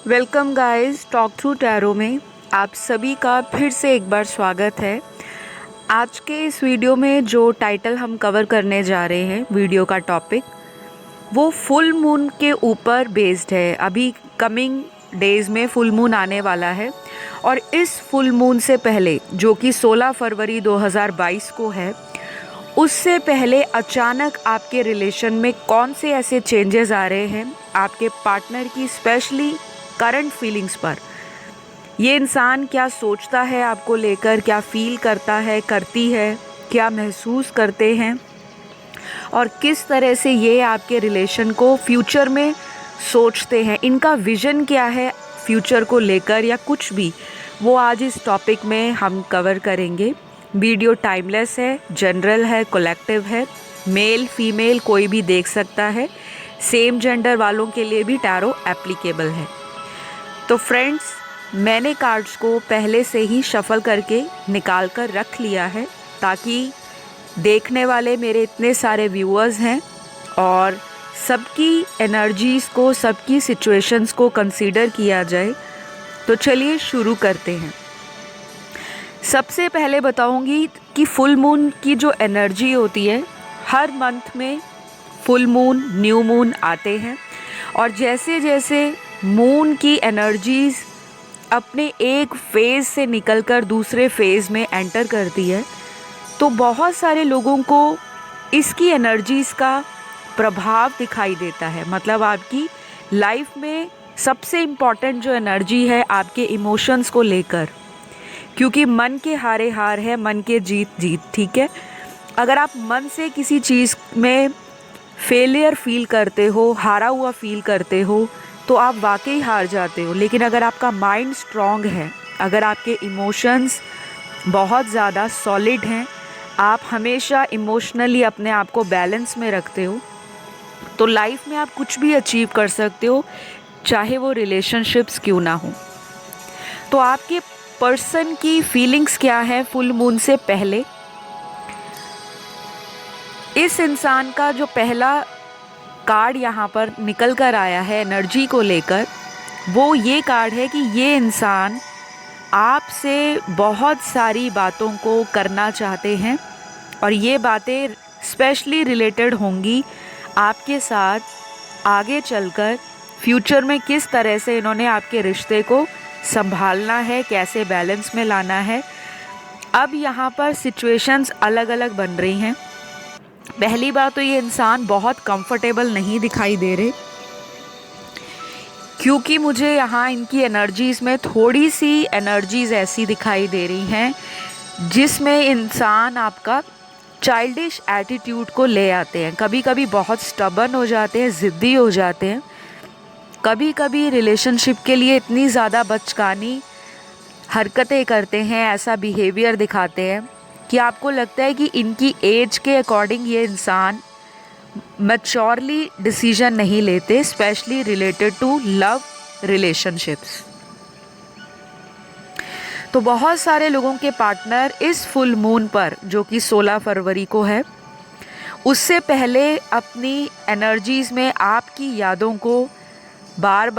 Welcome guys, talk through tarot में आप सभी का फिर से एक बार स्वागत है। आज के इस वीडियो में जो टाइटल हम कवर करने जा रहे हैं, वीडियो का टॉपिक वो फुल मून के ऊपर बेस्ड है। अभी कमिंग डेज़ में फुल मून आने वाला है और इस फुल मून से पहले जो कि 16 फरवरी 2022 को है, उससे पहले अचानक आपके रिलेशन में कौन से ऐसे चेंजेस आ रहे हैं आपके पार्टनर की स्पेशली करंट फीलिंग्स पर। ये इंसान क्या सोचता है आपको लेकर, क्या फील करता है, करती है, क्या महसूस करते हैं और किस तरह से ये आपके रिलेशन को फ्यूचर में सोचते हैं, इनका विज़न क्या है फ्यूचर को लेकर या कुछ भी, वो आज इस टॉपिक में हम कवर करेंगे। वीडियो टाइमलेस है, जनरल है, कलेक्टिव है, मेल फीमेल कोई भी देख सकता है, सेम जेंडर वालों के लिए भी टैरो एप्लीकेबल है। तो फ्रेंड्स, मैंने कार्ड्स को पहले से ही शफल करके निकाल कर रख लिया है ताकि देखने वाले मेरे इतने सारे व्यूअर्स हैं और सबकी एनर्जीज़ को, सबकी सिचुएशंस को कंसीडर किया जाए। तो चलिए शुरू करते हैं। सबसे पहले बताऊंगी कि फुल मून की जो एनर्जी होती है, हर मंथ में फुल मून, न्यू मून आते हैं और जैसे जैसे मून की एनर्जीज़ अपने एक फेज़ से निकलकर दूसरे फेज़ में एंटर करती है तो बहुत सारे लोगों को इसकी एनर्जीज़ का प्रभाव दिखाई देता है। मतलब आपकी लाइफ में सबसे इम्पॉर्टेंट जो एनर्जी है आपके इमोशंस को लेकर, क्योंकि मन के हारे हार है, मन के जीत जीत। ठीक है, अगर आप मन से किसी चीज़ में फेलियर फील करते हो, हारा हुआ फील करते हो, तो आप वाकई हार जाते हो। लेकिन अगर आपका माइंड स्ट्रॉन्ग है, अगर आपके इमोशंस बहुत ज़्यादा सॉलिड हैं, आप हमेशा इमोशनली अपने आप को बैलेंस में रखते हो, तो लाइफ में आप कुछ भी अचीव कर सकते हो, चाहे वो रिलेशनशिप्स क्यों ना हो। तो आपके पर्सन की फीलिंग्स क्या है फुल मून से पहले। इस इंसान का जो पहला कार्ड यहाँ पर निकल कर आया है एनर्जी को लेकर, वो ये कार्ड है कि ये इंसान आपसे बहुत सारी बातों को करना चाहते हैं और ये बातें स्पेशली रिलेटेड होंगी आपके साथ आगे चलकर फ्यूचर में किस तरह से इन्होंने आपके रिश्ते को संभालना है, कैसे बैलेंस में लाना है। अब यहाँ पर सिचुएशंस अलग अलग बन रही हैं। पहली बात तो ये इंसान बहुत कंफर्टेबल नहीं दिखाई दे रहे, क्योंकि मुझे यहाँ इनकी एनर्जीज़ में थोड़ी सी एनर्जीज़ ऐसी दिखाई दे रही हैं जिसमें इंसान आपका चाइल्डिश एटीट्यूड को ले आते हैं। कभी कभी बहुत स्टबर्न हो जाते हैं, ज़िद्दी हो जाते हैं, कभी कभी रिलेशनशिप के लिए इतनी ज़्यादा बचकानी हरकतें करते हैं, ऐसा बिहेवियर दिखाते हैं कि आपको लगता है कि इनकी एज के अकॉर्डिंग ये इंसान मैच्योरली डिसीजन नहीं लेते, specially related to love relationships. तो बहुत सारे लोगों के पार्टनर इस फुल मून पर, जो कि 16 फरवरी को है, उससे पहले अपनी एनर्जीज़ में आपकी यादों को बार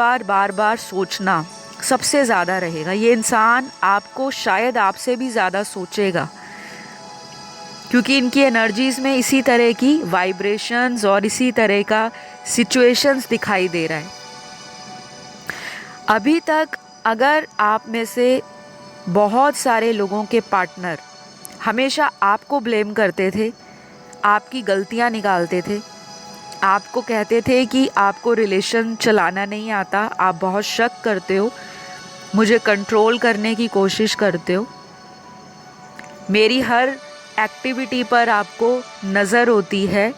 बार सोचना सबसे ज़्यादा रहेगा। ये इंसान आपको शायद आपसे भी ज़्यादा सोचेगा, क्योंकि इनकी एनर्जीज़ में इसी तरह की वाइब्रेशंस और इसी तरह का सिचुएशंस दिखाई दे रहा है। अभी तक अगर आप में से बहुत सारे लोगों के पार्टनर हमेशा आपको ब्लेम करते थे, आपकी गलतियां निकालते थे, आपको कहते थे कि आपको रिलेशन चलाना नहीं आता, आप बहुत शक करते हो, मुझे कंट्रोल करने की कोशिश करते हो, मेरी हर एक्टिविटी पर आपको नज़र होती है,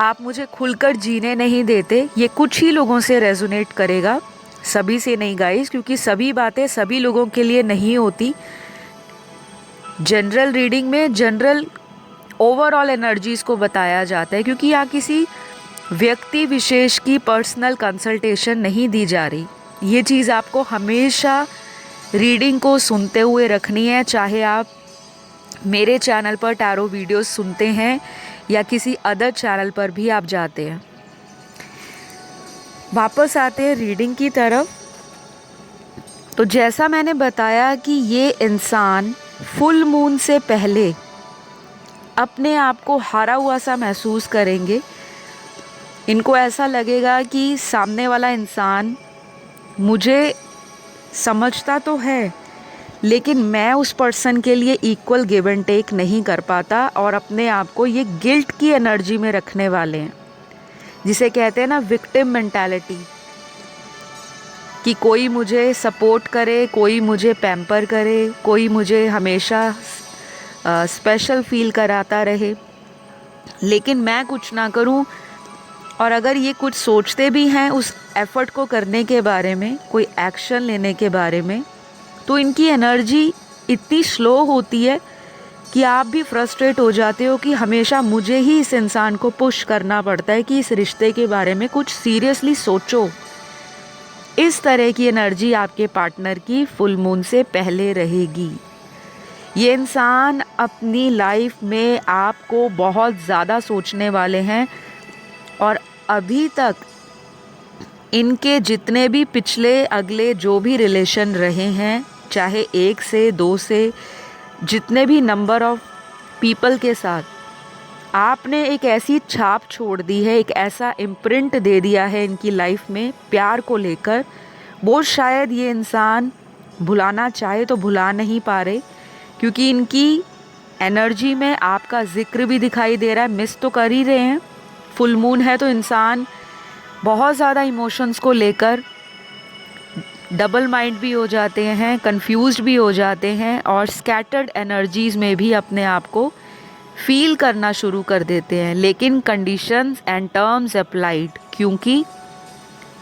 आप मुझे खुलकर जीने नहीं देते। ये कुछ ही लोगों से रेजोनेट करेगा, सभी से नहीं गाइस, क्योंकि सभी बातें सभी लोगों के लिए नहीं होती। जनरल रीडिंग में जनरल ओवरऑल एनर्जीज़ को बताया जाता है, क्योंकि यहाँ किसी व्यक्ति विशेष की पर्सनल कंसल्टेशन नहीं दी जा रही। ये चीज़ आपको हमेशा रीडिंग को सुनते हुए रखनी है, चाहे आप मेरे चैनल पर टैरो वीडियोस सुनते हैं या किसी अदर चैनल पर भी आप जाते हैं। वापस आते हैं रीडिंग की तरफ। तो जैसा मैंने बताया कि ये इंसान फुल मून से पहले अपने आप को हारा हुआ सा महसूस करेंगे। इनको ऐसा लगेगा कि सामने वाला इंसान मुझे समझता तो है, लेकिन मैं उस पर्सन के लिए इक्वल गिव एंड टेक नहीं कर पाता, और अपने आप को ये गिल्ट की एनर्जी में रखने वाले हैं, जिसे कहते हैं ना विक्टिम मेंटालिटी, कि कोई मुझे सपोर्ट करे, कोई मुझे पैम्पर करे, कोई मुझे हमेशा स्पेशल फील कराता रहे, लेकिन मैं कुछ ना करूं। और अगर ये कुछ सोचते भी हैं उस एफ़र्ट को करने के बारे में, कोई एक्शन लेने के बारे में, तो इनकी एनर्जी इतनी स्लो होती है कि आप भी फ्रस्ट्रेट हो जाते हो कि हमेशा मुझे ही इस इंसान को पुश करना पड़ता है कि इस रिश्ते के बारे में कुछ सीरियसली सोचो। इस तरह की एनर्जी आपके पार्टनर की फुल मून से पहले रहेगी। ये इंसान अपनी लाइफ में आपको बहुत ज़्यादा सोचने वाले हैं, और अभी तक इनके जितने भी पिछले अगले जो भी रिलेशन रहे हैं, चाहे 1 से 2 से, जितने भी नंबर ऑफ पीपल के साथ आपने एक ऐसी छाप छोड़ दी है, एक ऐसा इम्प्रिंट दे दिया है इनकी लाइफ में प्यार को लेकर, वो शायद ये इंसान भुलाना चाहे तो भुला नहीं पा रहे, क्योंकि इनकी एनर्जी में आपका जिक्र भी दिखाई दे रहा है। मिस तो कर ही रहे हैं। फुल मून है तो इंसान बहुत ज़्यादा इमोशंस को लेकर डबल माइंड भी हो जाते हैं, कंफ्यूज्ड भी हो जाते हैं, और स्कैटर्ड एनर्जीज़ में भी अपने आप को फील करना शुरू कर देते हैं। लेकिन कंडीशंस एंड टर्म्स अप्लाइड, क्योंकि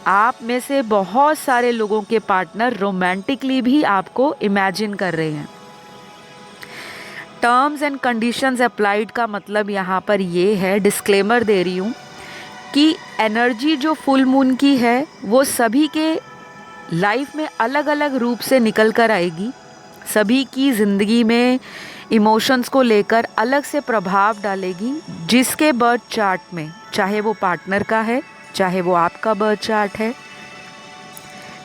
आप में से बहुत सारे लोगों के पार्टनर रोमांटिकली भी आपको इमेजिन कर रहे हैं। टर्म्स एंड कंडीशंस अप्लाइड का मतलब यहाँ पर ये है, डिस्क्लेमर दे रही हूँ, कि एनर्जी जो फुल मून की है वो सभी के लाइफ में अलग अलग रूप से निकल कर आएगी। सभी की ज़िंदगी में इमोशंस को लेकर अलग से प्रभाव डालेगी, जिसके बर्थ चार्ट में, चाहे वो पार्टनर का है, चाहे वो आपका बर्थ चार्ट है,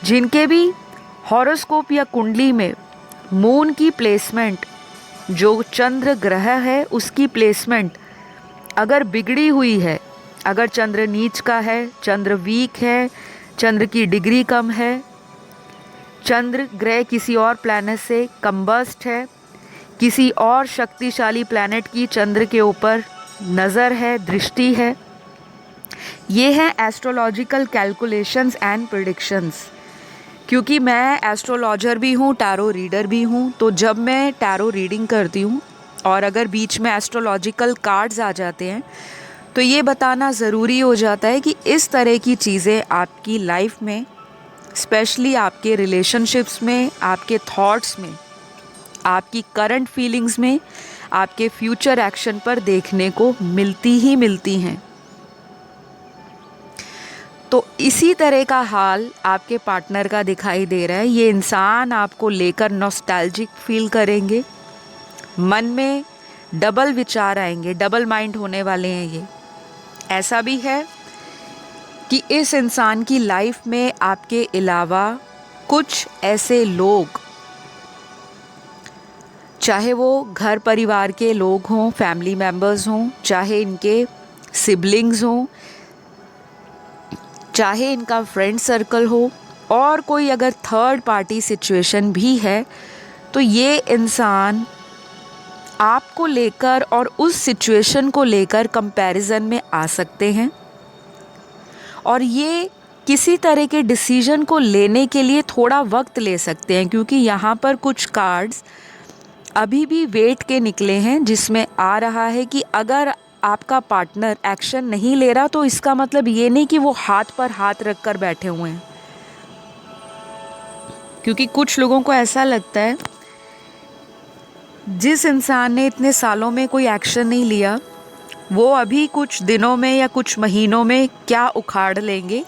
जिनके भी हॉरोस्कोप या कुंडली में मून की प्लेसमेंट, जो चंद्र ग्रह है उसकी प्लेसमेंट अगर बिगड़ी हुई है, अगर चंद्र नीच का है, चंद्र वीक है, चंद्र की डिग्री कम है, चंद्र ग्रह किसी और प्लैनेट से कंबस्ट है, किसी और शक्तिशाली प्लैनेट की चंद्र के ऊपर नज़र है, दृष्टि है, ये हैं एस्ट्रोलॉजिकल कैलकुलेशंस एंड प्रेडिक्शंस। क्योंकि मैं एस्ट्रोलॉजर भी हूँ, टैरो रीडर भी हूँ, तो जब मैं टैरो रीडिंग करती हूँ और अगर बीच में एस्ट्रोलॉजिकल कार्ड्स आ जाते हैं, तो ये बताना ज़रूरी हो जाता है कि इस तरह की चीज़ें आपकी लाइफ में, स्पेशली आपके रिलेशनशिप्स में, आपके थॉट्स में, आपकी करंट फीलिंग्स में, आपके फ्यूचर एक्शन पर देखने को मिलती ही मिलती हैं। तो इसी तरह का हाल आपके पार्टनर का दिखाई दे रहा है। ये इंसान आपको लेकर नॉस्टैल्जिक फील करेंगे, मन में डबल विचार आएंगे, डबल माइंड होने वाले हैं ये। ऐसा भी है कि इस इंसान की लाइफ में आपके अलावा कुछ ऐसे लोग, चाहे वो घर परिवार के लोग हों, फैमिली मेम्बर्स हों, चाहे इनके सिबलिंग्स हों, चाहे इनका फ्रेंड सर्कल हो, और कोई अगर थर्ड पार्टी सिचुएशन भी है, तो ये इंसान आपको लेकर और उस सिचुएशन को लेकर कंपैरिजन में आ सकते हैं, और ये किसी तरह के डिसीजन को लेने के लिए थोड़ा वक्त ले सकते हैं, क्योंकि यहाँ पर कुछ कार्ड्स अभी भी वेट के निकले हैं, जिसमें आ रहा है कि अगर आपका पार्टनर एक्शन नहीं ले रहा, तो इसका मतलब ये नहीं कि वो हाथ पर हाथ रख कर बैठे हुए हैं। क्योंकि कुछ लोगों को ऐसा लगता है जिस इंसान ने इतने सालों में कोई एक्शन नहीं लिया, वो अभी कुछ दिनों में या कुछ महीनों में क्या उखाड़ लेंगे,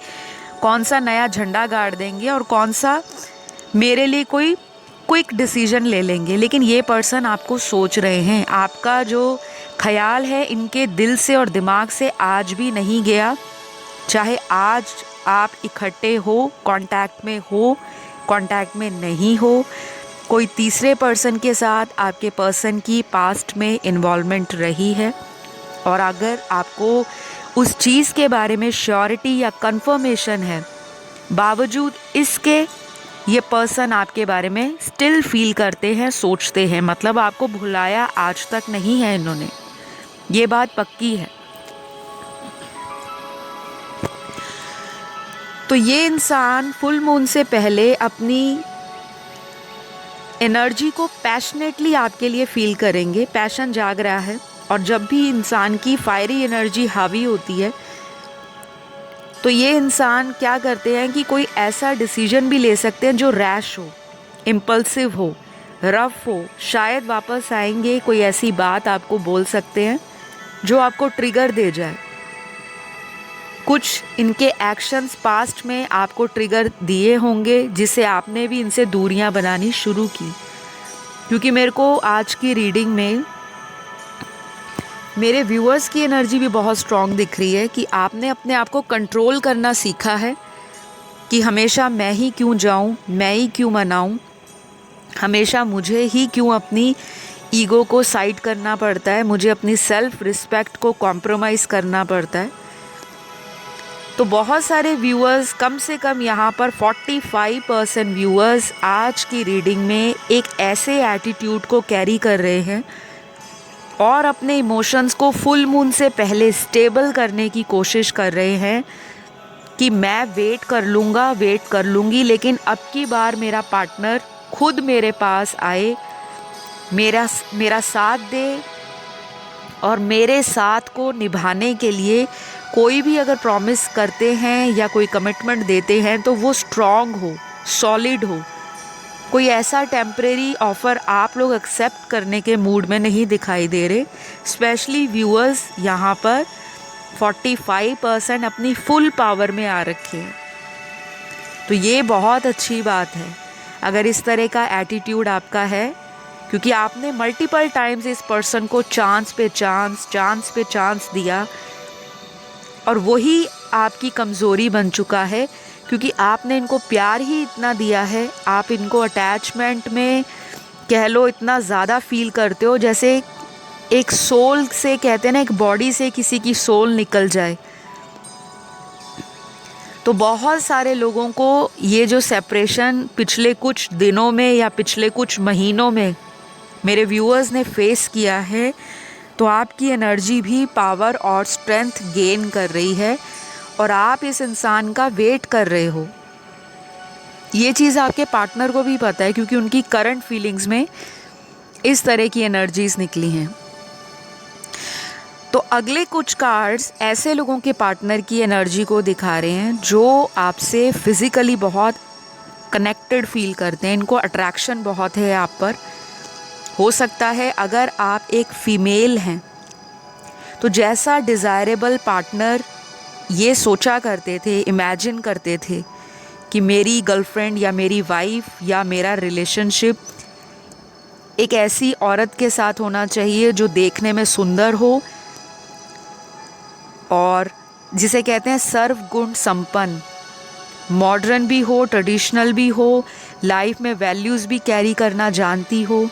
कौन सा नया झंडा गाड़ देंगे, और कौन सा मेरे लिए कोई क्विक डिसीजन ले लेंगे। लेकिन ये पर्सन आपको सोच रहे हैं, आपका जो ख्याल है इनके दिल से और दिमाग से आज भी नहीं गया। चाहे आज आप इकट्ठे हो, कांटेक्ट में हो, कांटेक्ट में नहीं हो, कोई तीसरे पर्सन के साथ आपके पर्सन की पास्ट में इन्वॉल्वमेंट रही है, और अगर आपको उस चीज़ के बारे में श्योरिटी या कंफर्मेशन है, बावजूद इसके ये पर्सन आपके बारे में स्टिल फील करते हैं, सोचते हैं, मतलब आपको भुलाया आज तक नहीं है इन्होंने, ये बात पक्की है। तो ये इंसान फुल मून से पहले अपनी एनर्जी को पैशनेटली आपके लिए फील करेंगे, पैशन जाग रहा है। और जब भी इंसान की फायरी एनर्जी हावी होती है तो ये इंसान क्या करते हैं कि कोई ऐसा डिसीजन भी ले सकते हैं जो रैश हो, इम्पल्सिव हो, रफ हो। शायद वापस आएंगे, कोई ऐसी बात आपको बोल सकते हैं जो आपको ट्रिगर दे जाए। कुछ इनके एक्शंस पास्ट में आपको ट्रिगर दिए होंगे जिससे आपने भी इनसे दूरियां बनानी शुरू की। क्योंकि मेरे को आज की रीडिंग में मेरे व्यूअर्स की एनर्जी भी बहुत स्ट्रॉन्ग दिख रही है कि आपने अपने आप को कंट्रोल करना सीखा है कि हमेशा मैं ही क्यों जाऊं, मैं ही क्यों मनाऊं, हमेशा मुझे ही क्यों अपनी ईगो को साइड करना पड़ता है, मुझे अपनी सेल्फ रिस्पेक्ट को कॉम्प्रोमाइज़ करना पड़ता है। तो बहुत सारे व्यूअर्स, कम से कम यहाँ पर 45% व्यूअर्स आज की रीडिंग में एक ऐसे एटीट्यूड को कैरी कर रहे हैं और अपने इमोशंस को फुल मून से पहले स्टेबल करने की कोशिश कर रहे हैं कि मैं वेट कर लूँगा, वेट कर लूँगी, लेकिन अब की बार मेरा पार्टनर खुद मेरे पास आए, मेरा साथ दे, और मेरे साथ को निभाने के लिए कोई भी अगर प्रॉमिस करते हैं या कोई कमिटमेंट देते हैं तो वो स्ट्रॉन्ग हो, सॉलिड हो। कोई ऐसा टेम्परेरी ऑफ़र आप लोग एक्सेप्ट करने के मूड में नहीं दिखाई दे रहे। स्पेशली व्यूअर्स यहाँ पर 45% अपनी फुल पावर में आ रखे हैं। तो ये बहुत अच्छी बात है अगर इस तरह का एटीट्यूड आपका है, क्योंकि आपने मल्टीपल टाइम्स इस पर्सन को चांस पे चांस दिया, और वही आपकी कमज़ोरी बन चुका है क्योंकि आपने इनको प्यार ही इतना दिया है। आप इनको अटैचमेंट में कह लो इतना ज़्यादा फील करते हो, जैसे एक सोल से, कहते हैं ना, एक बॉडी से किसी की सोल निकल जाए। तो बहुत सारे लोगों को ये जो सेपरेशन पिछले कुछ दिनों में या पिछले कुछ महीनों में मेरे व्यूअर्स ने फेस किया है, तो आपकी एनर्जी भी पावर और स्ट्रेंथ गेन कर रही है और आप इस इंसान का वेट कर रहे हो। ये चीज़ आपके पार्टनर को भी पता है क्योंकि उनकी करंट फीलिंग्स में इस तरह की एनर्जीज निकली हैं। तो अगले कुछ कार्ड्स ऐसे लोगों के पार्टनर की एनर्जी को दिखा रहे हैं जो आपसे फिज़िकली बहुत कनेक्टेड फील करते हैं, इनको अट्रैक्शन बहुत है आप पर। हो सकता है अगर आप एक फ़ीमेल हैं तो जैसा डिज़ायरेबल पार्टनर ये सोचा करते थे, इमेजिन करते थे कि मेरी गर्लफ्रेंड या मेरी वाइफ या मेरा रिलेशनशिप एक ऐसी औरत के साथ होना चाहिए जो देखने में सुंदर हो और जिसे कहते हैं सर्वगुण संपन्न, मॉडर्न भी हो, ट्रेडिशनल भी हो, लाइफ में वैल्यूज़ भी कैरी करना जानती हो,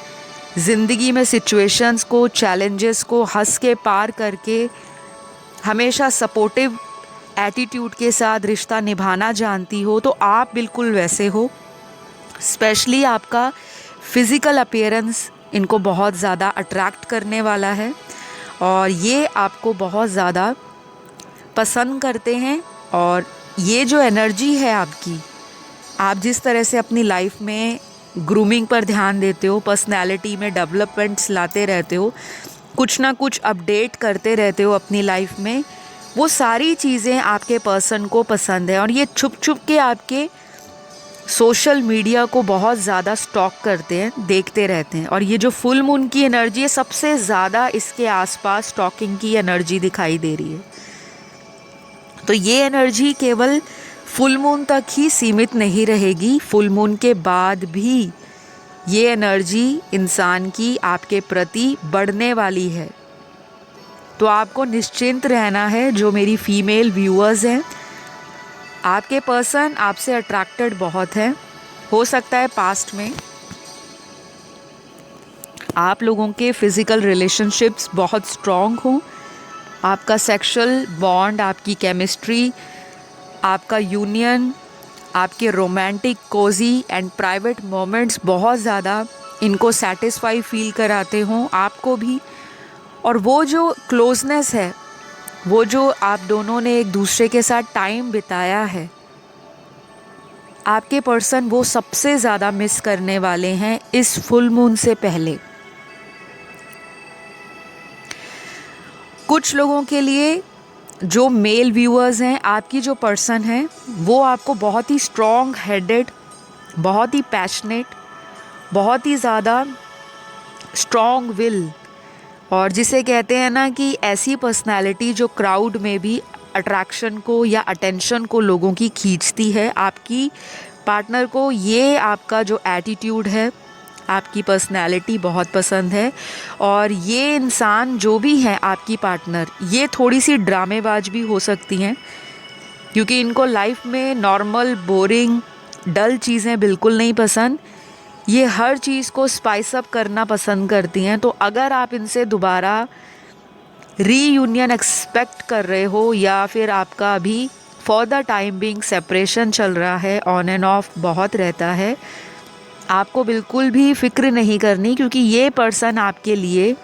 ज़िंदगी में सिचुएशंस को, चैलेंजेस को हंस के पार करके हमेशा सपोर्टिव एटीट्यूड के साथ रिश्ता निभाना जानती हो। तो आप बिल्कुल वैसे हो। स्पेशली आपका फ़िज़िकल अपीयरेंस इनको बहुत ज़्यादा अट्रैक्ट करने वाला है और ये आपको बहुत ज़्यादा पसंद करते हैं। और ये जो एनर्जी है आपकी, आप जिस तरह से अपनी लाइफ में ग्रूमिंग पर ध्यान देते हो, पर्सनैलिटी में डेवलपमेंट्स लाते रहते हो, कुछ ना कुछ अपडेट करते रहते हो अपनी लाइफ में, वो सारी चीज़ें आपके पर्सन को पसंद है। और ये छुप छुप के आपके सोशल मीडिया को बहुत ज़्यादा स्टॉक करते हैं, देखते रहते हैं। और ये जो फुल मून की एनर्जी है, सबसे ज़्यादा इसके आसपास स्टॉकिंग की एनर्जी दिखाई दे रही है। तो ये एनर्जी केवल फुल मून तक ही सीमित नहीं रहेगी, फुल मून के बाद भी ये एनर्जी इंसान की आपके प्रति बढ़ने वाली है। तो आपको निश्चिंत रहना है, जो मेरी फ़ीमेल व्यूअर्स हैं, आपके पर्सन आपसे अट्रैक्टेड बहुत है। हो सकता है पास्ट में आप लोगों के फिज़िकल रिलेशनशिप्स बहुत स्ट्रॉन्ग हों, आपका सेक्सुअल बॉन्ड, आपकी केमिस्ट्री, आपका यूनियन, आपके romantic Cozi and private moments बहुत ज़्यादा इनको सेटिस्फाई फील कराते हों आपको भी। और वो जो क्लोजनेस है, वो जो आप दोनों ने एक दूसरे के साथ टाइम बिताया है, आपके पर्सन वो सबसे ज़्यादा मिस करने वाले हैं इस फुल मून से पहले। कुछ लोगों के लिए जो मेल व्यूअर्स हैं, आपकी जो पर्सन है वो आपको बहुत ही स्ट्रॉन्ग हेडेड, बहुत ही पैशनेट, बहुत ही ज़्यादा स्ट्रॉन्ग विल, और जिसे कहते हैं ना कि ऐसी पर्सनालिटी जो क्राउड में भी अट्रैक्शन को या अटेंशन को लोगों की खींचती है। आपकी पार्टनर को ये आपका जो एटीट्यूड है, आपकी पर्सनैलिटी बहुत पसंद है। और ये इंसान जो भी है आपकी पार्टनर, ये थोड़ी सी ड्रामेबाज भी हो सकती हैं, क्योंकि इनको लाइफ में नॉर्मल बोरिंग डल चीज़ें बिल्कुल नहीं पसंद। ये हर चीज़ को स्पाइस अप करना पसंद करती हैं। तो अगर आप इनसे दोबारा रीयूनियन एक्सपेक्ट कर रहे हो, या फिर आपका अभी for the time being separation चल रहा है, ऑन एंड ऑफ बहुत रहता है, आपको बिल्कुल भी फिक्र नहीं करनी, क्योंकि ये पर्सन आपके लिए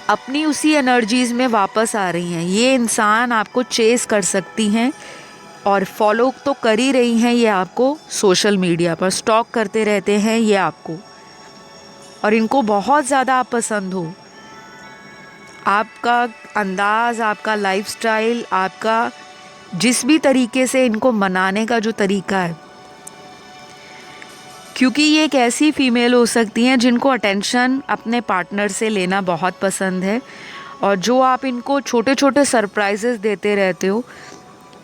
अपनी उसी एनर्जीज़ में वापस आ रही हैं। ये इंसान आपको चेस कर सकती हैं और फॉलो तो कर ही रही हैं। ये आपको सोशल मीडिया पर स्टॉक करते रहते हैं ये आपको, और इनको बहुत ज़्यादा आप पसंद हो। आपका अंदाज़, आपका लाइफस्टाइल, आपका जिस भी तरीके से इनको मनाने का जो तरीका है, क्योंकि ये एक ऐसी फीमेल हो सकती हैं जिनको अटेंशन अपने पार्टनर से लेना बहुत पसंद है। और जो आप इनको छोटे छोटे सरप्राइजेस देते रहते हो,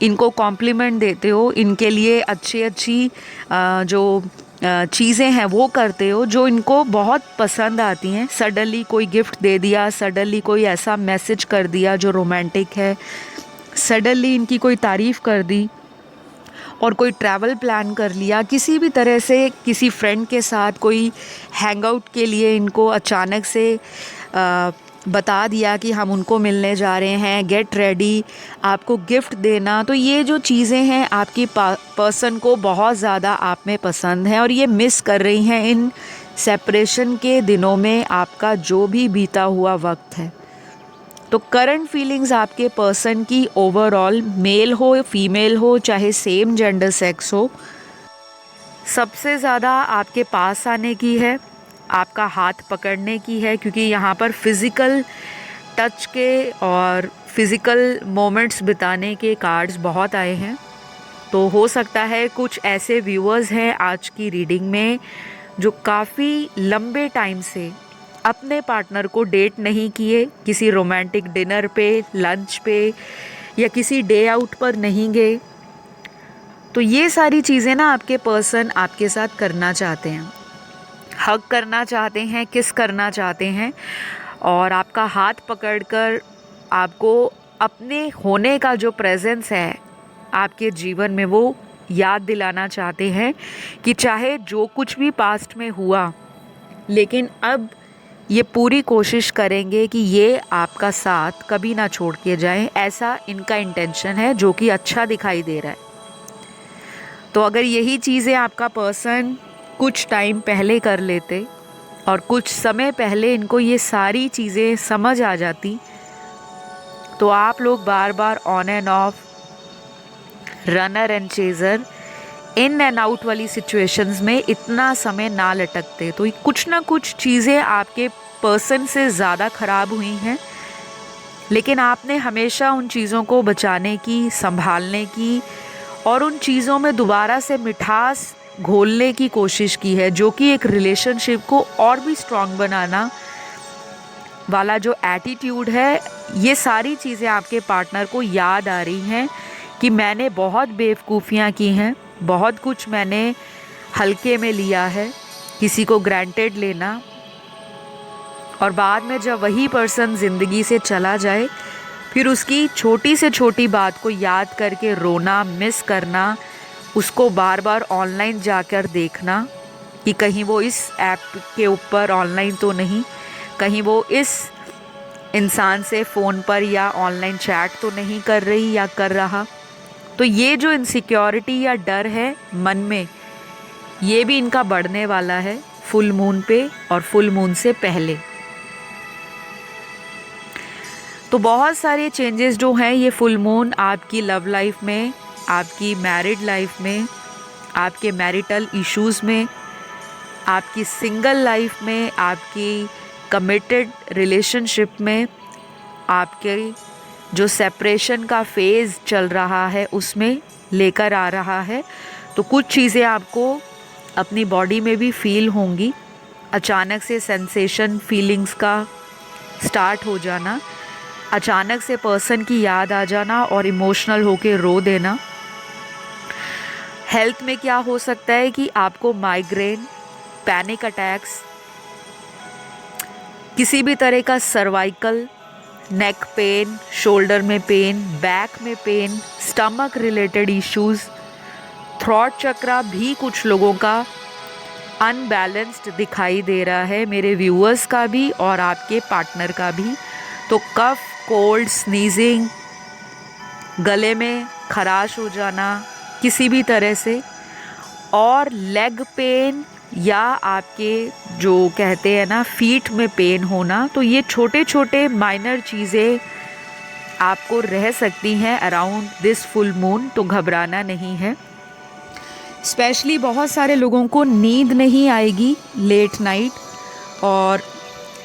इनको कॉम्प्लीमेंट देते हो, इनके लिए अच्छी अच्छी जो चीज़ें हैं वो करते हो जो इनको बहुत पसंद आती हैं। सडनली कोई गिफ्ट दे दिया, सडनली कोई ऐसा मैसेज कर दिया जो रोमांटिक है, सडनली इनकी कोई तारीफ़ कर दी, और कोई ट्रैवल प्लान कर लिया, किसी भी तरह से किसी फ्रेंड के साथ कोई हैंगआउट के लिए इनको अचानक से बता दिया कि हम उनको मिलने जा रहे हैं, गेट रेडी, आपको गिफ्ट देना। तो ये जो चीज़ें हैं आपकी पर्सन को बहुत ज़्यादा आप में पसंद हैं, और ये मिस कर रही हैं इन सेपरेशन के दिनों में आपका जो भी बीता हुआ वक्त है। तो करंट फीलिंग्स आपके पर्सन की ओवरऑल, मेल हो फीमेल हो, चाहे सेम जेंडर सेक्स हो, सबसे ज़्यादा आपके पास आने की है, आपका हाथ पकड़ने की है, क्योंकि यहाँ पर फिज़िकल टच के और फिज़िकल मोमेंट्स बिताने के कार्ड्स बहुत आए हैं। तो हो सकता है कुछ ऐसे व्यूअर्स हैं आज की रीडिंग में जो काफ़ी लंबे टाइम से अपने पार्टनर को डेट नहीं किए, किसी रोमांटिक डिनर पे, लंच पे, या किसी डे आउट पर नहीं गए। तो ये सारी चीज़ें ना आपके पर्सन आपके साथ करना चाहते हैं, हग करना चाहते हैं, किस करना चाहते हैं, और आपका हाथ पकड़कर आपको अपने होने का जो प्रेजेंस है आपके जीवन में वो याद दिलाना चाहते हैं कि चाहे जो कुछ भी पास्ट में हुआ, लेकिन अब ये पूरी कोशिश करेंगे कि ये आपका साथ कभी ना छोड़ के जाएं। ऐसा इनका इंटेंशन है जो कि अच्छा दिखाई दे रहा है। तो अगर यही चीज़ें आपका पर्सन कुछ टाइम पहले कर लेते और कुछ समय पहले इनको ये सारी चीज़ें समझ आ जाती, तो आप लोग बार बार on and off, runner and chaser, in and out वाली सिचुएशंस में इतना समय ना लटकते। तो कुछ ना कुछ चीज़ें आपके पर्सन से ज़्यादा ख़राब हुई हैं, लेकिन आपने हमेशा उन चीज़ों को बचाने की, संभालने की, और उन चीज़ों में दोबारा से मिठास घोलने की कोशिश की है, जो कि एक रिलेशनशिप को और भी स्ट्रॉन्ग बनाना वाला जो एटीट्यूड है। ये सारी चीज़ें आपके पार्टनर को याद आ रही हैं कि मैंने बहुत बेवकूफ़ियाँ की हैं, बहुत कुछ मैंने हल्के में लिया है, किसी को ग्रांटेड लेना, और बाद में जब वही पर्सन ज़िंदगी से चला जाए फिर उसकी छोटी से छोटी बात को याद करके रोना, मिस करना, उसको बार बार ऑनलाइन जाकर देखना कि कहीं वो इस ऐप के ऊपर ऑनलाइन तो नहीं, कहीं वो इस इंसान से फ़ोन पर या ऑनलाइन चैट तो नहीं कर रही या कर रहा। तो ये जो इनसिक्योरिटी या डर है मन में, ये भी इनका बढ़ने वाला है फुल मून पे और फुल मून से पहले। तो बहुत सारे चेंजेस जो हैं ये फुल मून आपकी लव लाइफ में, आपकी मैरिड लाइफ में, आपके मैरिटल इश्यूज़ में, आपकी सिंगल लाइफ में, आपकी कमिटेड रिलेशनशिप में, आपके जो सेपरेशन का फेज़ चल रहा है उसमें लेकर आ रहा है। तो कुछ चीज़ें आपको अपनी बॉडी में भी फील होंगी। अचानक से सेंसेशन, फीलिंग्स का स्टार्ट हो जाना, अचानक से पर्सन की याद आ जाना और इमोशनल होके रो देना। हेल्थ में क्या हो सकता है कि आपको माइग्रेन, पैनिक अटैक्स, किसी भी तरह का सर्वाइकल, नेक पेन, शोल्डर में पेन, बैक में pain, stomach related issues, throat चक्रा भी कुछ लोगों का अनबैलेंस्ड दिखाई दे रहा है, मेरे व्यूअर्स का भी और आपके पार्टनर का भी। तो कफ, कोल्ड, स्नीजिंग, गले में खराश हो जाना किसी भी तरह से, और लेग पेन या आपके जो कहते हैं ना फीट में पेन होना, तो ये छोटे छोटे माइनर चीज़ें आपको रह सकती हैं अराउंड दिस फुल मून। तो घबराना नहीं है। स्पेशली बहुत सारे लोगों को नींद नहीं आएगी लेट नाइट, और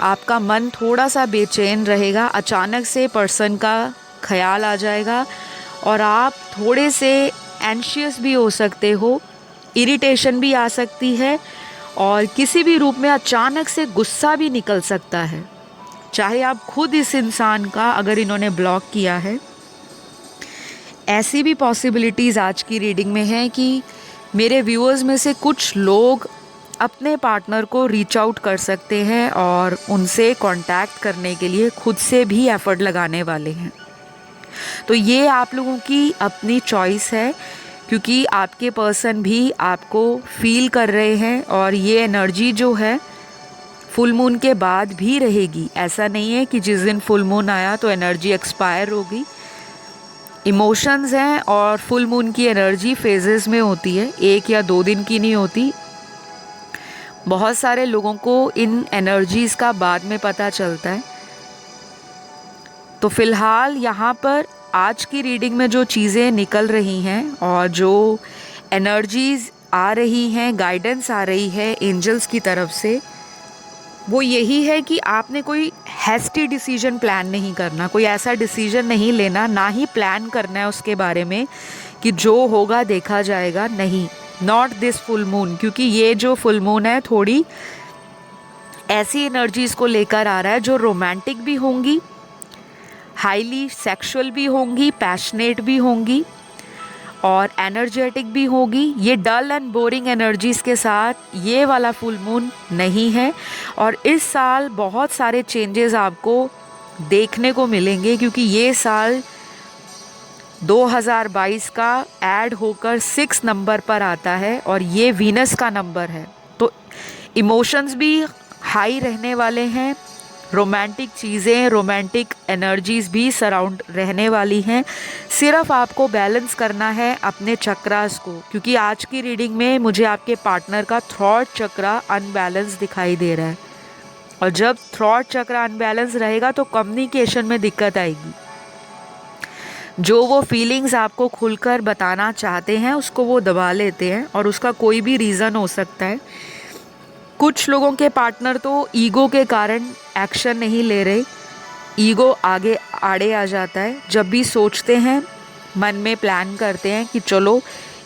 आपका मन थोड़ा सा बेचैन रहेगा। अचानक से पर्सन का ख्याल आ जाएगा और आप थोड़े से एंशियस भी हो सकते हो, इरिटेशन भी आ सकती है, और किसी भी रूप में अचानक से गुस्सा भी निकल सकता है, चाहे आप खुद इस इंसान का अगर इन्होंने ब्लॉक किया है। ऐसी भी पॉसिबिलिटीज़ आज की रीडिंग में है कि मेरे व्यूअर्स में से कुछ लोग अपने पार्टनर को रीच आउट कर सकते हैं और उनसे कांटेक्ट करने के लिए खुद से भी एफर्ट लगाने वाले हैं। तो ये आप लोगों की अपनी चॉइस है, क्योंकि आपके पर्सन भी आपको फील कर रहे हैं और ये एनर्जी जो है फुल मून के बाद भी रहेगी। ऐसा नहीं है कि जिस दिन फुल मून आया तो एनर्जी एक्सपायर होगी। इमोशंस हैं और फुल मून की एनर्जी फेजेस में होती है, 1 या 2 दिन की नहीं होती। बहुत सारे लोगों को इन एनर्जीज़ का बाद में पता चलता है। तो फ़िलहाल यहाँ पर आज की रीडिंग में जो चीज़ें निकल रही हैं और जो एनर्जीज़ आ रही हैं, गाइडेंस आ रही है एंजल्स की तरफ से, वो यही है कि आपने कोई हैस्टी डिसीजन प्लान नहीं करना, कोई ऐसा डिसीजन नहीं लेना, ना ही प्लान करना है उसके बारे में कि जो होगा देखा जाएगा। नहीं, नॉट दिस फुल मून, क्योंकि ये जो फुल मून है थोड़ी ऐसी एनर्जीज़ को लेकर आ रहा है जो रोमांटिक भी होंगी, हाईली सेक्सुअल भी होंगी, पैशनेट भी होंगी और एनर्जेटिक भी होगी। ये डल एंड बोरिंग एनर्जीज़ के साथ ये वाला फुल मून नहीं है। और इस साल बहुत सारे चेंजेस आपको देखने को मिलेंगे, क्योंकि ये साल 2022 का ऐड होकर 6 नंबर पर आता है और ये वीनस का नंबर है। तो इमोशंस भी हाई रहने वाले हैं, रोमांटिक चीज़ें, रोमांटिक एनर्जीज़ भी सराउंड रहने वाली हैं। सिर्फ आपको बैलेंस करना है अपने चक्रास को, क्योंकि आज की रीडिंग में मुझे आपके पार्टनर का थ्रॉट चक्रा अनबैलेंस दिखाई दे रहा है, और जब थ्रॉट चक्रा अनबैलेंस रहेगा तो कम्युनिकेशन में दिक्कत आएगी। जो वो फीलिंग्स आपको खुलकर बताना चाहते हैं उसको वो दबा लेते हैं, और उसका कोई भी रीज़न हो सकता है। कुछ लोगों के पार्टनर तो ईगो के कारण एक्शन नहीं ले रहे, ईगो आगे आड़े आ जाता है। जब भी सोचते हैं, मन में प्लान करते हैं कि चलो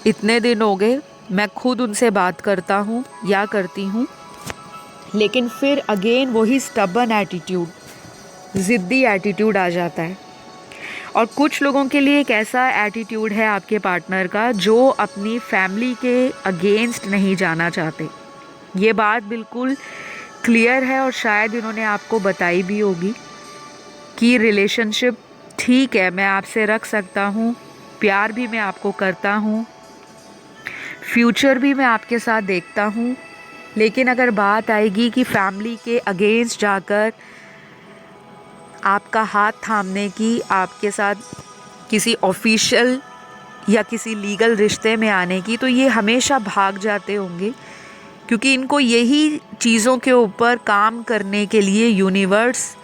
इतने दिन हो गए, मैं खुद उनसे बात करता हूँ या करती हूँ, लेकिन फिर अगेन वही स्टबर्न एटीट्यूड, ज़िद्दी एटीट्यूड आ जाता है। और कुछ लोगों के लिए एक ऐसा एटीट्यूड है आपके पार्टनर का जो अपनी फैमिली के अगेंस्ट नहीं जाना चाहते। ये बात बिल्कुल क्लियर है और शायद इन्होंने आपको बताई भी होगी कि रिलेशनशिप ठीक है, मैं आपसे रख सकता हूँ, प्यार भी मैं आपको करता हूँ, फ्यूचर भी मैं आपके साथ देखता हूँ, लेकिन अगर बात आएगी कि फैमिली के अगेंस्ट जाकर आपका हाथ थामने की, आपके साथ किसी ऑफिशियल या किसी लीगल रिश्ते में आने की, तो ये हमेशा भाग जाते होंगे, क्योंकि इनको यही चीज़ों के ऊपर काम करने के लिए यूनिवर्स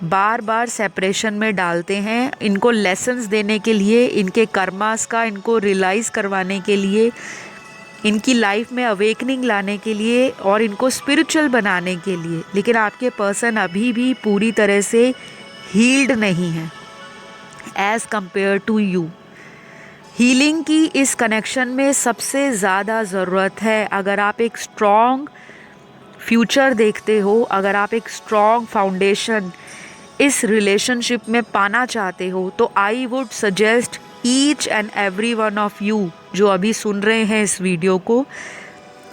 बार बार सेपरेशन में डालते हैं, इनको लेसन्स देने के लिए, इनके कर्मास का इनको रियलाइज़ करवाने के लिए, इनकी लाइफ में अवेकनिंग लाने के लिए और इनको स्पिरिचुअल बनाने के लिए। लेकिन आपके पर्सन अभी भी पूरी तरह से हील्ड नहीं है as compare to you. Healing की इस कनेक्शन में सबसे ज़्यादा ज़रूरत है। अगर आप एक स्ट्रॉन्ग फ्यूचर देखते हो, अगर आप एक स्ट्रॉन्ग फाउंडेशन इस रिलेशनशिप में पाना चाहते हो, तो I would suggest each and every one of you जो अभी सुन रहे हैं इस वीडियो को,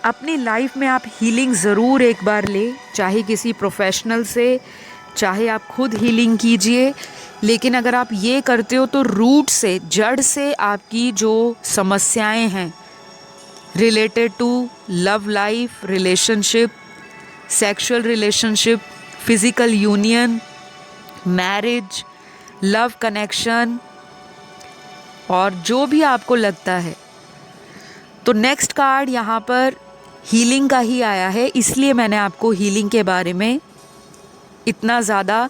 अपनी लाइफ में आप हीलिंग ज़रूर एक बार ले, चाहे किसी प्रोफेशनल से, चाहे आप खुद हीलिंग कीजिए। लेकिन अगर आप ये करते हो तो रूट से, जड़ से आपकी जो समस्याएं हैं related to love life, relationship, sexual relationship, physical union, marriage, love connection और जो भी आपको लगता है, तो नेक्स्ट कार्ड यहाँ पर हीलिंग का ही आया है। इसलिए मैंने आपको हीलिंग के बारे में इतना ज़्यादा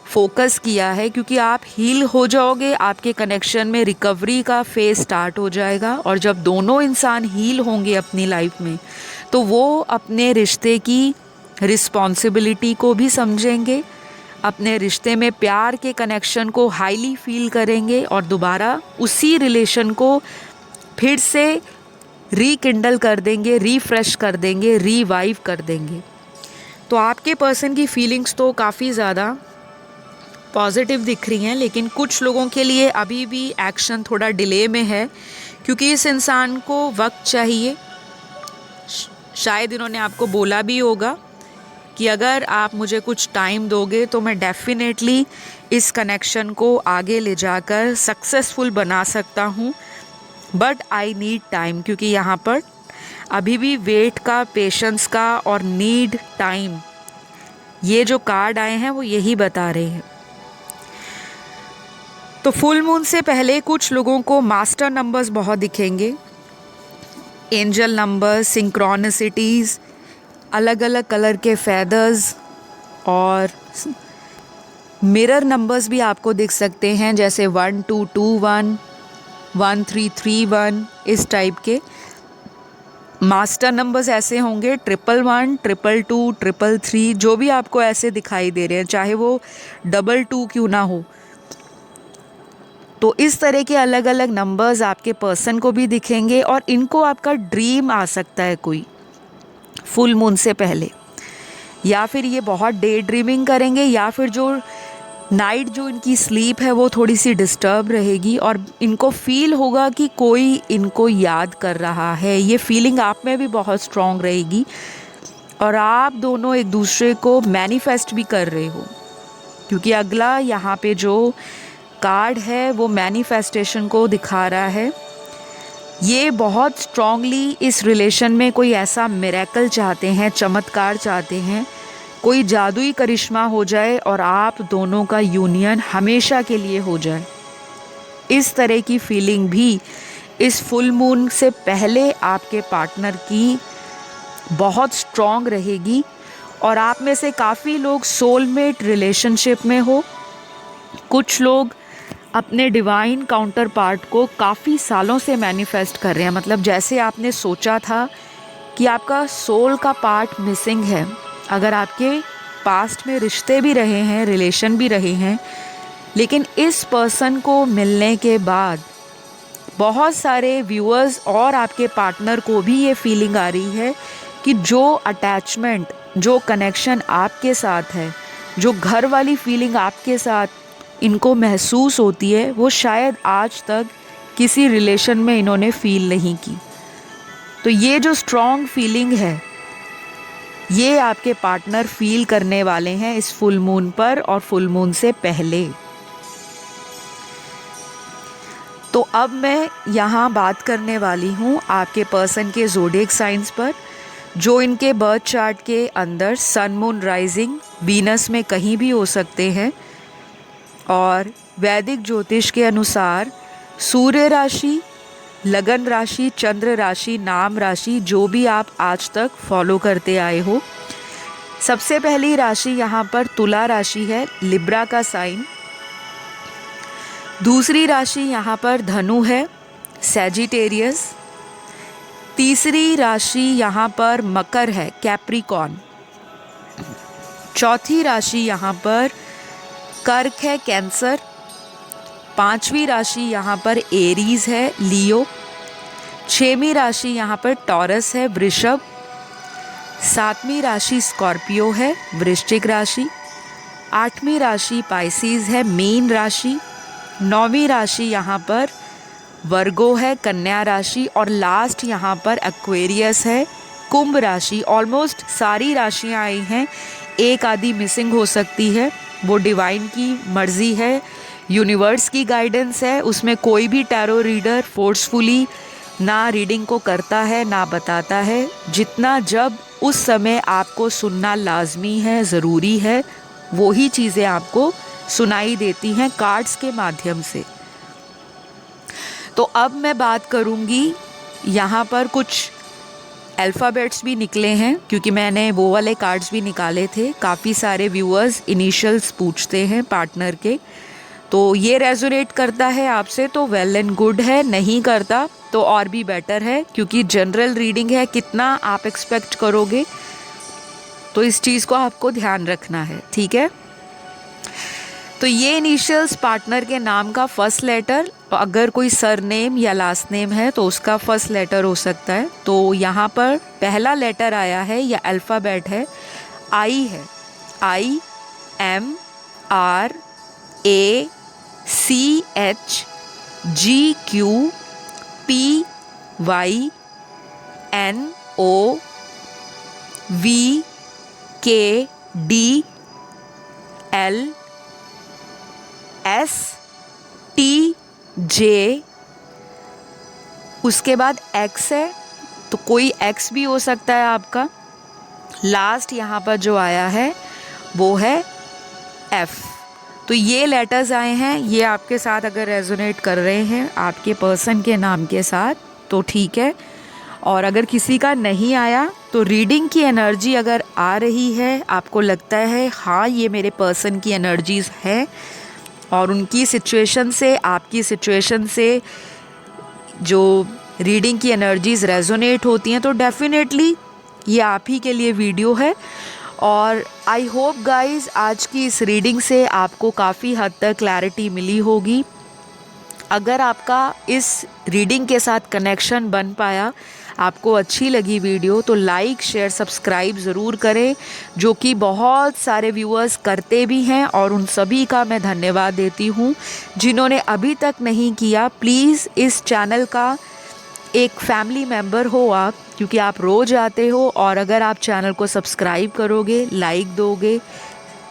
फोकस किया है, क्योंकि आप हील हो जाओगे, आपके कनेक्शन में रिकवरी का फेज स्टार्ट हो जाएगा। और जब दोनों इंसान हील होंगे अपनी लाइफ में, तो वो अपने रिश्ते की रिस्पॉन्सिबिलिटी को भी समझेंगे, अपने रिश्ते में प्यार के कनेक्शन को हाईली फील करेंगे और दोबारा उसी रिलेशन को फिर से रीकिंडल कर देंगे, रीफ्रेश कर देंगे, रीवाइव कर देंगे। तो आपके पर्सन की फीलिंग्स तो काफ़ी ज़्यादा पॉजिटिव दिख रही हैं, लेकिन कुछ लोगों के लिए अभी भी एक्शन थोड़ा डिले में है, क्योंकि इस इंसान को वक्त चाहिए। शायद इन्होंने आपको बोला भी होगा कि अगर आप मुझे कुछ टाइम दोगे तो मैं डेफिनेटली इस कनेक्शन को आगे ले जाकर सक्सेसफुल बना सकता हूँ, बट आई नीड टाइम। क्योंकि यहाँ पर अभी भी वेट का, पेशेंस का और नीड टाइम, ये जो कार्ड आए हैं वो यही बता रहे हैं। तो फुल मून से पहले कुछ लोगों को मास्टर नंबर्स बहुत दिखेंगे, एंजल नंबर्स, सिंक्रोनिसिटीज़, अलग अलग कलर के फेदर्स और मिरर नंबर्स भी आपको दिख सकते हैं, जैसे 1221, 1331, इस टाइप के। मास्टर नंबर्स ऐसे होंगे 111, 222, 333, जो भी आपको ऐसे दिखाई दे रहे हैं, चाहे वो 22 क्यों ना हो। तो इस तरह के अलग अलग नंबर्स आपके पर्सन को भी दिखेंगे और इनको आपका ड्रीम आ सकता है कोई फुल मून से पहले, या फिर ये बहुत डे ड्रीमिंग करेंगे, या फिर जो नाइट जो इनकी स्लीप है वो थोड़ी सी डिस्टर्ब रहेगी और इनको फील होगा कि कोई इनको याद कर रहा है। ये फीलिंग आप में भी बहुत स्ट्रॉन्ग रहेगी और आप दोनों एक दूसरे को मैनिफेस्ट भी कर रहे हो, क्योंकि अगला यहाँ पे जो कार्ड है वो मैनिफेस्टेशन को दिखा रहा है। ये बहुत स्ट्रांगली इस रिलेशन में कोई ऐसा मिरेकल चाहते हैं, चमत्कार चाहते हैं, कोई जादुई करिश्मा हो जाए और आप दोनों का यूनियन हमेशा के लिए हो जाए। इस तरह की फीलिंग भी इस फुल मून से पहले आपके पार्टनर की बहुत स्ट्रांग रहेगी। और आप में से काफ़ी लोग सोलमेट रिलेशनशिप में हो, कुछ लोग अपने डिवाइन काउंटर पार्ट को काफ़ी सालों से मैनिफेस्ट कर रहे हैं। मतलब जैसे आपने सोचा था कि आपका सोल का पार्ट मिसिंग है। अगर आपके पास्ट में रिश्ते भी रहे हैं, रिलेशन भी रहे हैं, लेकिन इस पर्सन को मिलने के बाद बहुत सारे व्यूअर्स और आपके पार्टनर को भी ये फीलिंग आ रही है कि जो अटैचमेंट, जो कनेक्शन आपके साथ है, जो घर वाली फीलिंग आपके साथ इनको महसूस होती है, वो शायद आज तक किसी रिलेशन में इन्होंने फील नहीं की। तो ये जो स्ट्रॉन्ग फीलिंग है ये आपके पार्टनर फील करने वाले हैं इस फुल मून पर और फुल मून से पहले। तो अब मैं यहाँ बात करने वाली हूँ आपके पर्सन के ज़ोडिएक साइंस पर, जो इनके बर्थ चार्ट के अंदर सन मून राइजिंग वीनस में कहीं भी हो सकते हैं। और वैदिक ज्योतिष के अनुसार सूर्य राशि, लगन राशि, चंद्र राशि, नाम राशि, जो भी आप आज तक फॉलो करते आए हो। सबसे पहली राशि यहाँ पर तुला राशि है, लिब्रा का साइन। दूसरी राशि यहाँ पर धनु है, सैजिटेरियस। तीसरी राशि यहाँ पर मकर है, कैप्रिकॉर्न। चौथी राशि यहाँ पर कर्क है, कैंसर। पांचवी राशि यहाँ पर एरीज है, लियो। छठवीं राशि यहाँ पर टॉरस है, वृषभ। सातवीं राशि स्कॉर्पियो है, वृश्चिक राशि। आठवीं राशि पाइसिस है, मीन राशि। नौवीं राशि यहाँ पर वर्गो है, कन्या राशि। और लास्ट यहाँ पर एक्वेरियस है, कुंभ राशि। ऑलमोस्ट सारी राशियाँ आई हैं, एक आधी मिसिंग हो सकती है, वो डिवाइन की मर्जी है, यूनिवर्स की गाइडेंस है। उसमें कोई भी टैरो रीडर फोर्सफुली ना रीडिंग को करता है ना बताता है। जितना जब उस समय आपको सुनना लाजमी है, ज़रूरी है, वो ही चीज़ें आपको सुनाई देती हैं कार्ड्स के माध्यम से। तो अब मैं बात करूँगी, यहाँ पर कुछ अल्फ़ाबेट्स भी निकले हैं, क्योंकि मैंने वो वाले कार्ड्स भी निकाले थे। काफ़ी सारे व्यूअर्स इनिशियल्स पूछते हैं पार्टनर के, तो ये रेजोनेट करता है आपसे तो वेल एंड गुड है, नहीं करता तो और भी बेटर है, क्योंकि जनरल रीडिंग है, कितना आप एक्सपेक्ट करोगे, तो इस चीज़ को आपको ध्यान रखना है, ठीक है। तो ये इनिशियल्स पार्टनर के नाम का फर्स्ट लेटर, अगर कोई सरनेम या लास्ट नेम है तो उसका फर्स्ट लेटर हो सकता है। तो यहाँ पर पहला लेटर आया है या अल्फ़ाबेट है, आई है, IMRACH GQPYNOVKDLSTJ। उसके बाद X है, तो कोई X भी हो सकता है आपका। लास्ट यहाँ पर जो आया है वो है F। तो ये लेटर्स आए हैं, ये आपके साथ अगर रेजोनेट कर रहे हैं आपके पर्सन के नाम के साथ तो ठीक है। और अगर किसी का नहीं आया तो रीडिंग की एनर्जी अगर आ रही है, आपको लगता है हाँ ये मेरे पर्सन की एनर्जीज़ हैं और उनकी सिचुएशन से, आपकी सिचुएशन से जो रीडिंग की एनर्जीज़ रेजोनेट होती हैं, तो डेफिनेटली ये आप ही के लिए वीडियो है। और आई होप गाइज़ आज की इस रीडिंग से आपको काफ़ी हद तक क्लैरिटी मिली होगी। अगर आपका इस रीडिंग के साथ कनेक्शन बन पाया, आपको अच्छी लगी वीडियो, तो लाइक शेयर सब्सक्राइब ज़रूर करें, जो कि बहुत सारे व्यूअर्स करते भी हैं और उन सभी का मैं धन्यवाद देती हूँ। जिन्होंने अभी तक नहीं किया, प्लीज़ इस चैनल का एक फैमिली मेम्बर हो आप, क्योंकि आप रोज़ आते हो। और अगर आप चैनल को सब्सक्राइब करोगे, लाइक दोगे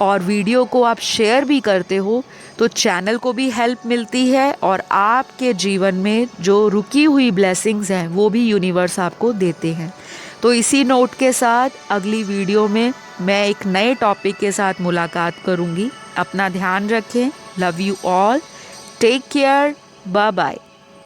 और वीडियो को आप शेयर भी करते हो, तो चैनल को भी हेल्प मिलती है और आपके जीवन में जो रुकी हुई ब्लेसिंग्स हैं वो भी यूनिवर्स आपको देते हैं। तो इसी नोट के साथ अगली वीडियो में मैं एक नए टॉपिक के साथ मुलाकात करूँगी। अपना ध्यान रखें। Love you all, take care, bye bye.